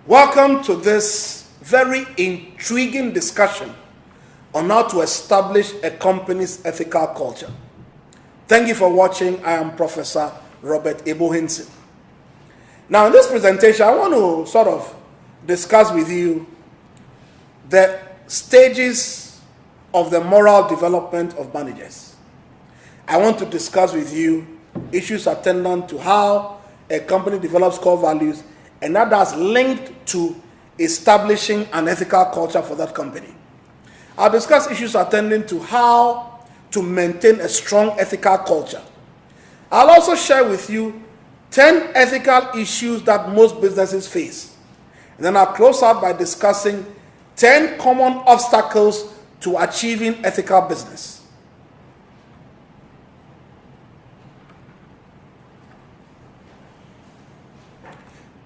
Welcome to this very intriguing discussion on how to establish a company's ethical culture. Thank you for watching. I am Professor Robert Ebo-Hinson. Now, in this presentation, I want to sort of discuss with you the stages of the moral development of managers. I want to discuss with you issues attendant to how a company develops core values, and that is linked to establishing an ethical culture for that company. I'll discuss issues attending to how to maintain a strong ethical culture. I'll also share with you 10 ethical issues that most businesses face. And then I'll close out by discussing 10 common obstacles to achieving ethical business.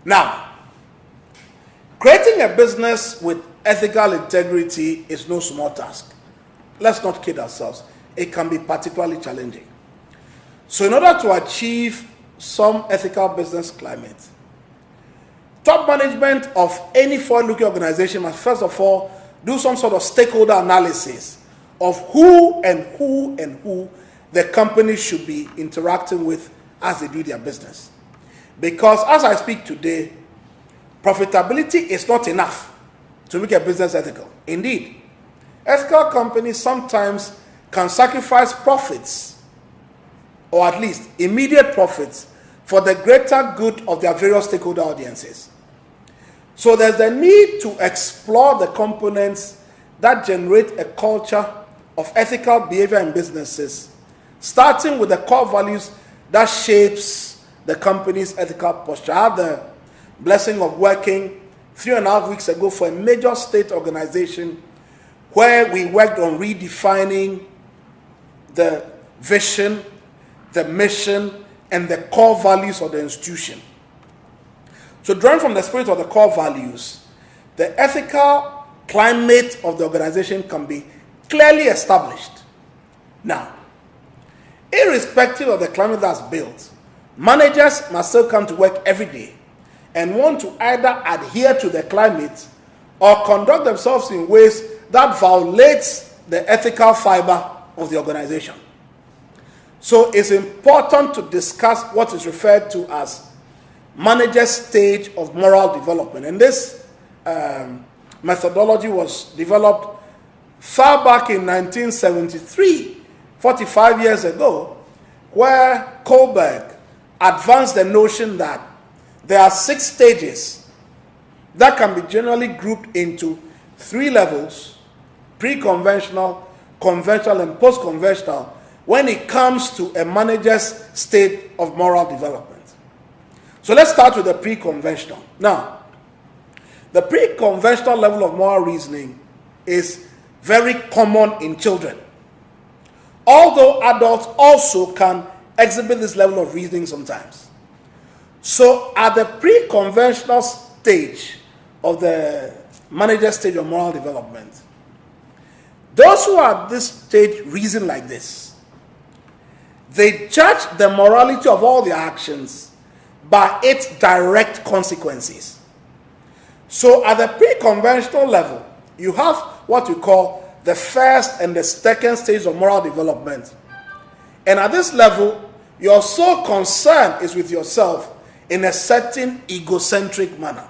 Now, creating a business with ethical integrity is no small task. Let's not kid ourselves. It can be particularly challenging. So in order to achieve some ethical business climate, top management of any forward-looking organization must first of all do some sort of stakeholder analysis of who the company should be interacting with as they do their business. Because as I speak today, profitability is not enough to make a business ethical. Indeed, ethical companies sometimes can sacrifice profits, or at least immediate profits, for the greater good of their various stakeholder audiences. So there's the need to explore the components that generate a culture of ethical behavior in businesses, starting with the core values that shapes the company's ethical posture. I had the blessing of working 3.5 weeks ago for a major state organization where we worked on redefining the vision, the mission, and the core values of the institution. So drawing from the spirit of the core values, the ethical climate of the organization can be clearly established. Now, irrespective of the climate that's built, managers must still come to work every day and want to either adhere to the climate or conduct themselves in ways that violates the ethical fiber of the organization. So it's important to discuss what is referred to as manager's stage of moral development. And this methodology was developed far back in 1973, 45 years ago, where Kohlberg advanced the notion that there are 6 stages that can be generally grouped into 3 levels: pre-conventional, conventional, and post-conventional, when it comes to a manager's state of moral development. So let's start with the pre-conventional. Now, the pre-conventional level of moral reasoning is very common in children, although adults also can exhibit this level of reasoning sometimes. So at the pre-conventional stage of the manager stage of moral development, those who are at this stage reason like this. They judge the morality of all their actions by its direct consequences. So at the pre-conventional level, you have what we call the first and the second stage of moral development. And at this level, your sole concern is with yourself in a certain egocentric manner.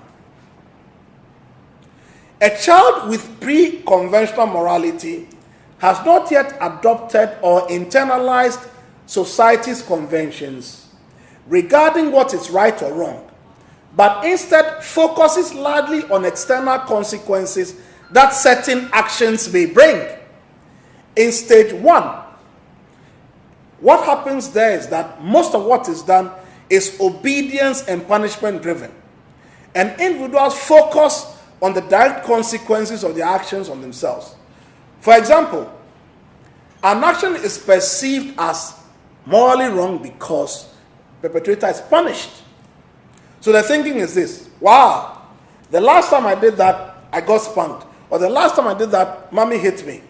A child with pre-conventional morality has not yet adopted or internalized society's conventions regarding what is right or wrong, but instead focuses largely on external consequences that certain actions may bring. In stage 1, what happens there is that most of what is done is obedience and punishment driven. And individuals focus on the direct consequences of their actions on themselves. For example, an action is perceived as morally wrong because the perpetrator is punished. So the thinking is this: wow, the last time I did that, I got spanked. Or the last time I did that, mommy hit me.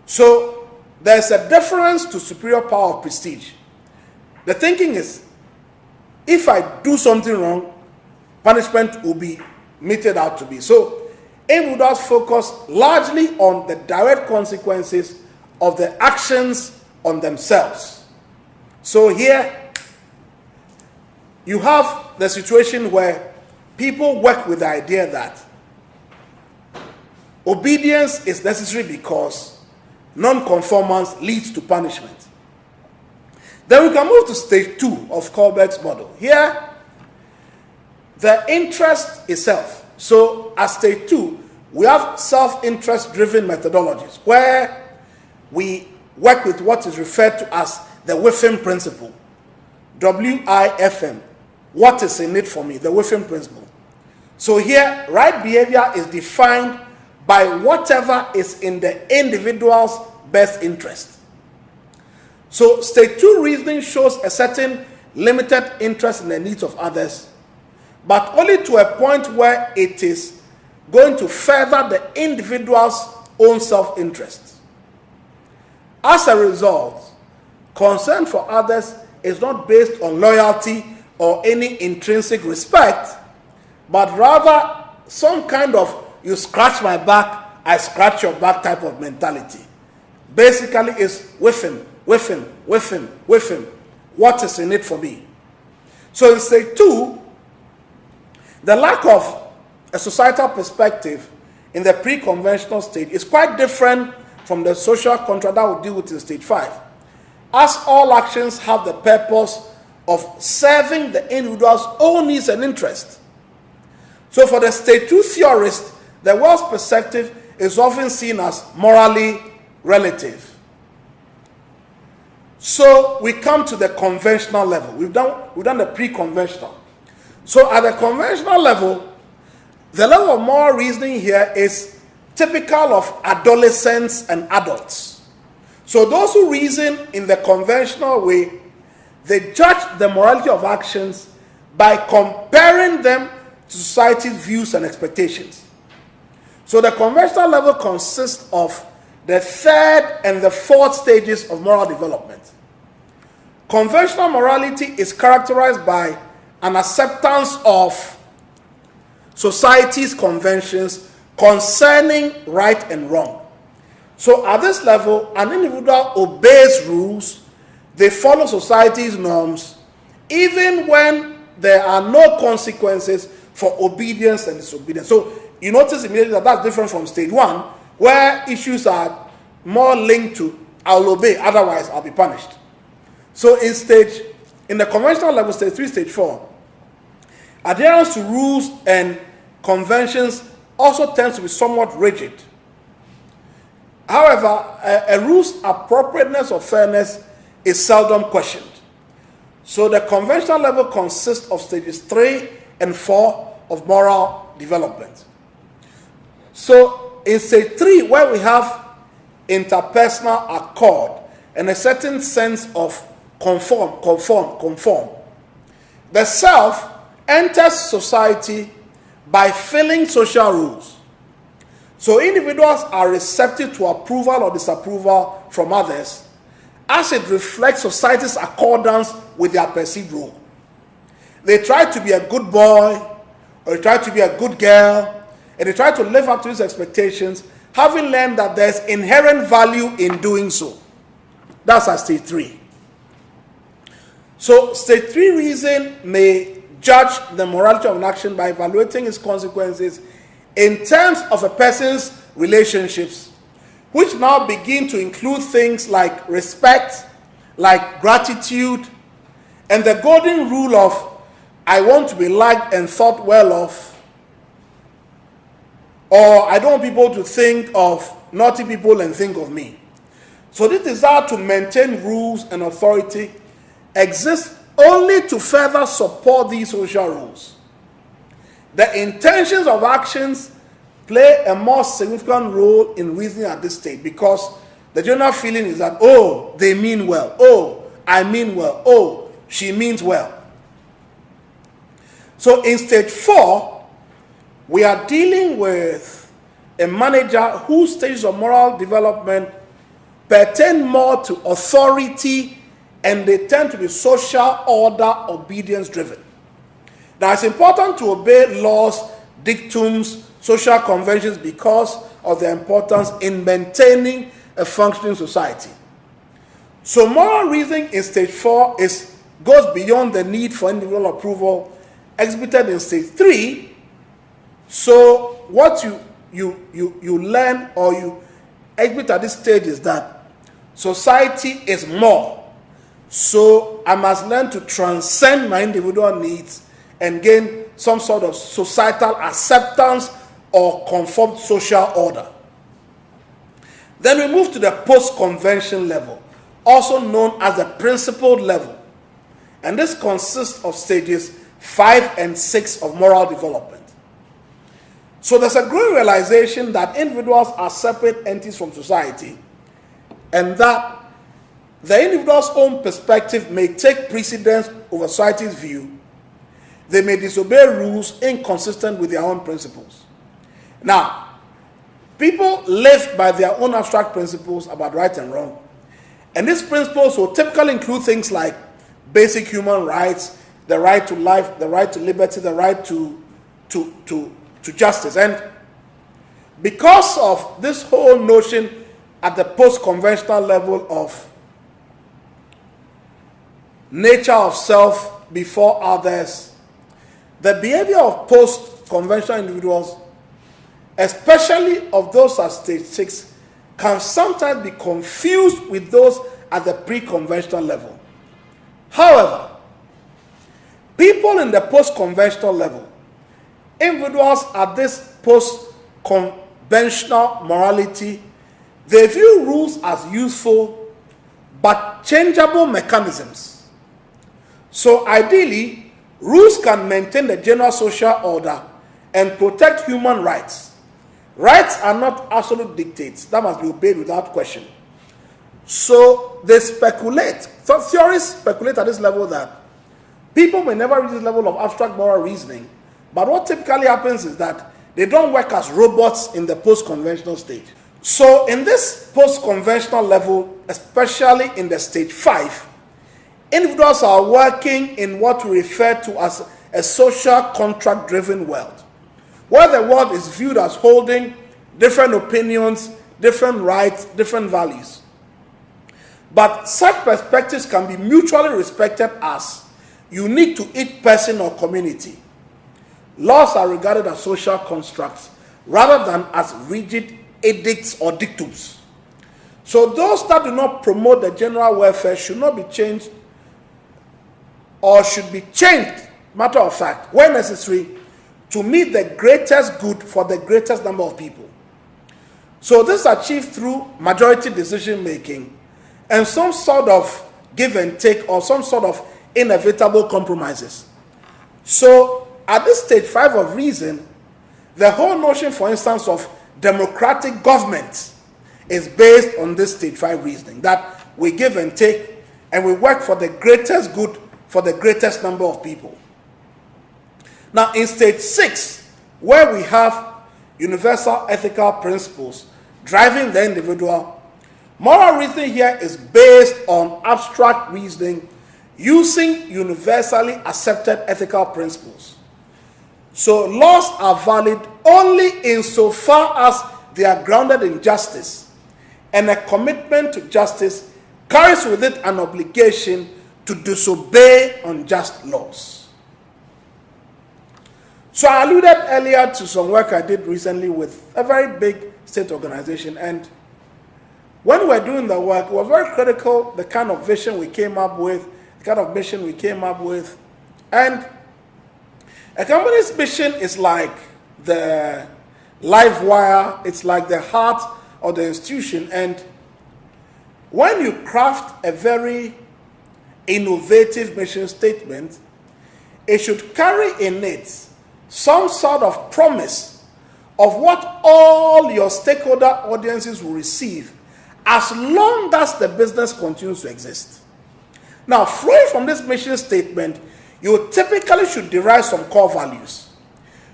So there's a difference to superior power of prestige. The thinking is, if I do something wrong, punishment will be meted out to be. So individuals focus largely on the direct consequences of their actions on themselves. So here you have the situation where people work with the idea that obedience is necessary because non-conformance leads to punishment. Then we can move to stage 2 of Kohlberg's model. Here, the interest is self. So at stage 2, we have self-interest driven methodologies where we work with what is referred to as the WIFM principle. WIFM. What is in it for me? The WIFM principle. So here, right behavior is defined by whatever is in the individual's best interest. So stage 2 reasoning shows a certain limited interest in the needs of others, but only to a point where it is going to further the individual's own self-interest. As a result, concern for others is not based on loyalty or any intrinsic respect, but rather some kind of you scratch my back, I scratch your back type of mentality. Basically, it's with him. What is in it for me? So in stage 2, the lack of a societal perspective in the pre-conventional stage is quite different from the social contract that we'll deal with in stage 5. As all actions have the purpose of serving the individual's own needs and interests. So for the stage 2 theorist, the world's perspective is often seen as morally relative. So we come to the conventional level. We've done the pre-conventional. So at the conventional level, the level of moral reasoning here is typical of adolescents and adults. So those who reason in the conventional way, they judge the morality of actions by comparing them to society's views and expectations. So the conventional level consists of the 3rd and the 4th stages of moral development. Conventional morality is characterized by an acceptance of society's conventions concerning right and wrong. So at this level, an individual obeys rules, they follow society's norms, even when there are no consequences for obedience and disobedience. So you notice immediately that that's different from stage 1, where issues are more linked to I'll obey, otherwise I'll be punished. So in the conventional level, stage 3, stage 4, adherence to rules and conventions also tends to be somewhat rigid. However, a rule's appropriateness or fairness is seldom questioned. So the conventional level consists of stages 3 and 4 of moral development. So in stage 3, where we have interpersonal accord and a certain sense of conform, the self enters society by filling social rules. So individuals are receptive to approval or disapproval from others as it reflects society's accordance with their perceived role. They try to be a good boy or they try to be a good girl and they try to live up to these expectations, having learned that there's inherent value in doing so. That's at stage 3. So stage 3 reason may judge the morality of an action by evaluating its consequences in terms of a person's relationships, which now begin to include things like respect, like gratitude, and the golden rule of I want to be liked and thought well of, or I don't want people to think of naughty people and think of me. So this desire to maintain rules and authority exists only to further support these social rules. The intentions of actions play a more significant role in reasoning at this stage because the general feeling is that, oh, they mean well. Oh, I mean well. Oh, she means well. So in stage 4, we are dealing with a manager whose stages of moral development pertain more to authority and they tend to be social order, obedience driven. Now it's important to obey laws dictums, social conventions because of their importance in maintaining a functioning society. So moral reasoning in stage 4 goes beyond the need for individual approval exhibited in stage 3. So what you learn or you exhibit at this stage is that society is more. So I must learn to transcend my individual needs and gain some sort of societal acceptance or conformed social order. Then we move to the post-convention level, also known as the principled level. And this consists of stages 5 and 6 of moral development. So there's a growing realization that individuals are separate entities from society, and that the individual's own perspective may take precedence over society's view. They may disobey rules inconsistent with their own principles. Now, people live by their own abstract principles about right and wrong. And these principles will typically include things like basic human rights, the right to life, the right to liberty, the right to justice. And because of this whole notion at the post-conventional level of nature of self before others, the behavior of post-conventional individuals, especially of those at stage 6, can sometimes be confused with those at the pre-conventional level. However, people in the post-conventional level, individuals at this post-conventional morality, they view rules as useful but changeable mechanisms. So ideally, rules can maintain the general social order and protect human rights. Rights are not absolute dictates that must be obeyed without question. So they speculate, so theorists speculate at this level that people may never reach this level of abstract moral reasoning, but what typically happens is that they don't work as robots in the post-conventional stage. So in this post-conventional level, especially in the stage 5, individuals are working in what we refer to as a social contract-driven world, where the world is viewed as holding different opinions, different rights, different values. But such perspectives can be mutually respected as unique to each person or community. Laws are regarded as social constructs rather than as rigid edicts or dictums. So those that do not promote the general welfare should not be changed, or should be changed, matter of fact, when necessary, to meet the greatest good for the greatest number of people. So this is achieved through majority decision making and some sort of give and take, or some sort of inevitable compromises. So at this stage 5 of reason, the whole notion, for instance, of democratic government is based on this stage 5 reasoning, that we give and take and we work for the greatest good for the greatest number of people. Now in stage 6, where we have universal ethical principles driving the individual, moral reasoning here is based on abstract reasoning using universally accepted ethical principles. So laws are valid only insofar as they are grounded in justice, and a commitment to justice carries with it an obligation to disobey unjust laws. So I alluded earlier to some work I did recently with a very big state organization, and when we were doing the work, it was very critical the kind of vision we came up with, the kind of mission we came up with. And a company's mission is like the live wire, it's like the heart of the institution. And when you craft a very innovative mission statement, it should carry in it some sort of promise of what all your stakeholder audiences will receive as long as the business continues to exist. Now, flowing from this mission statement, you typically should derive some core values,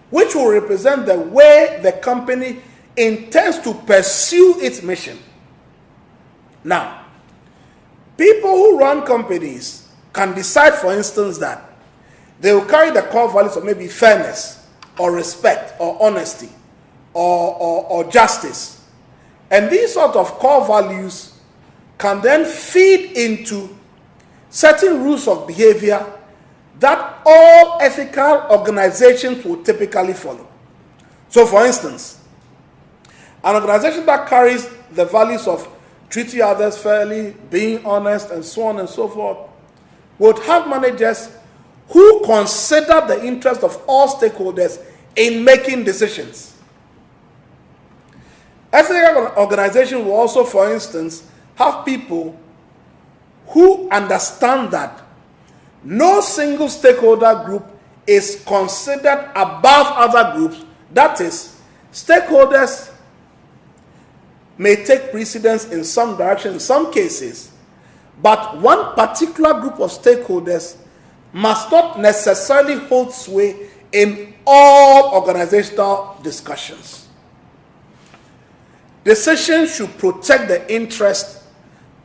which will represent the way the company intends to pursue its mission. Now, people who run companies can decide, for instance, that they will carry the core values of maybe fairness, or respect or honesty or justice. And these sort of core values can then feed into certain rules of behavior that all ethical organizations will typically follow. So for instance, an organization that carries the values of treating others fairly, being honest, and so on and so forth, would have managers who consider the interest of all stakeholders in making decisions. Ethical organizations will also, for instance, have people who understand that no single stakeholder group is considered above other groups. That is, stakeholders may take precedence in some direction, in some cases, but one particular group of stakeholders must not necessarily hold sway in all organizational discussions. Decisions should protect the interest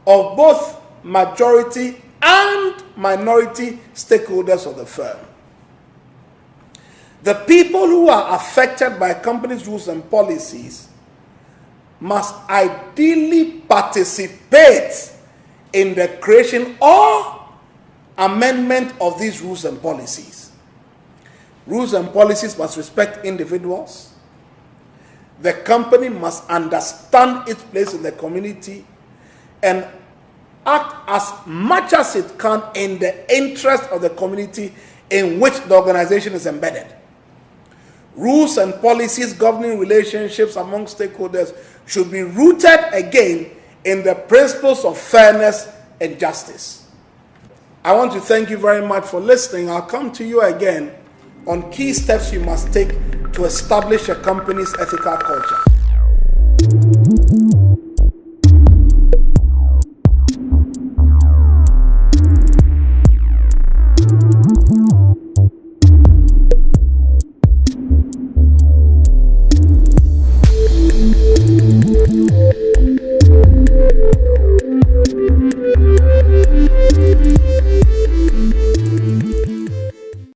of both majority and minority stakeholders of the firm. The people who are affected by a company's rules and policies must ideally participate in the creation or amendment of these rules and policies. Rules and policies must respect individuals. The company must understand its place in the community and act as much as it can in the interest of the community in which the organization is embedded. Rules and policies governing relationships among stakeholders should be rooted again in the principles of fairness and justice. I want to thank you very much for listening. I'll come to you again on key steps you must take to establish a company's ethical culture.